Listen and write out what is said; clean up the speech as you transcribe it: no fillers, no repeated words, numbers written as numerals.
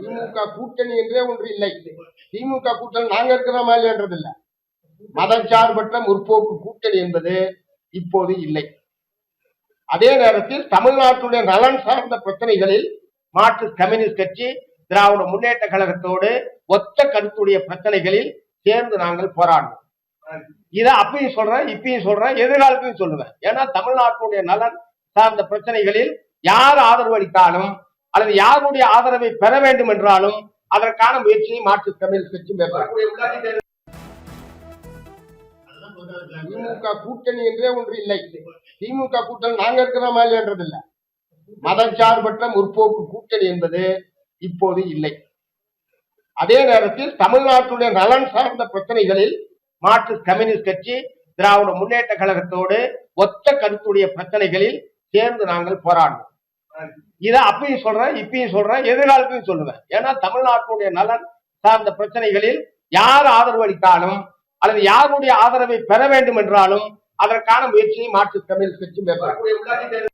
திமுக கூட்டணி என்றே ஒன்று இல்லை. திமுக கூட்டணி நாங்க இருக்கிற மாதிரி என்றது இல்ல. மதச்சார்பற்ற முற்போக்கு கூட்டணி என்பது இப்போது இல்லை. அதே நேரத்தில் தமிழ்நாட்டுடைய நலன் சார்ந்த பிரச்சனைகளில் மார்க்சிஸ்ட் கம்யூனிஸ்ட் கட்சி, திராவிட முன்னேற்ற கழகத்தோடு ஒத்த கருத்துடைய பிரச்சனைகளில் சேர்ந்து நாங்கள் போராடுவோம். இதை அப்பயும் சொல்றேன், இப்பயும் சொல்றேன், எதிர்காலத்தையும் சொல்லுவேன். ஏன்னா தமிழ்நாட்டுடைய நலன் சார்ந்த பிரச்சனைகளில் யார் ஆதரவு அளித்தாலும் அல்லது யாருடைய ஆதரவை பெற வேண்டும் என்றாலும் அதற்கான முயற்சியை மார்க்சிஸ்ட் கம்யூனிஸ்ட் கட்சி மேற்கொள்ளும். திமுக கூட்டணி என்றே ஒன்று இல்லை. திமுக கூட்டணி நாங்க இருக்கிற மாதிரி என்றது இல்ல. மதச்சார்பற்ற முற்போக்கு கூட்டணி என்பது இப்போது இல்லை. அதே நேரத்தில் தமிழ்நாட்டுடைய நலன் சார்ந்த பிரச்சனைகளில் மார்க்சிஸ்ட் கம்யூனிஸ்ட் கட்சி, திராவிட முன்னேற்ற கழகத்தோடு ஒத்த கருத்துடைய பிரச்சனைகளில் சேர்ந்து நாங்கள் போராடுவோம். இதை அப்பயும் சொல்றேன், இப்பயும் சொல்றேன், எதிர்காலத்தையும் சொல்லுவேன். ஏன்னா தமிழ்நாட்டுடைய நலன் சார்ந்த பிரச்சனைகளில் யார் ஆதரவு அளித்தாலும் அல்லது யாருடைய ஆதரவை பெற வேண்டும் என்றாலும் அதற்கான முயற்சியை மார்க்சிஸ்ட் கம்யூனிஸ்ட் கட்சி மேற்கொள்ளும்.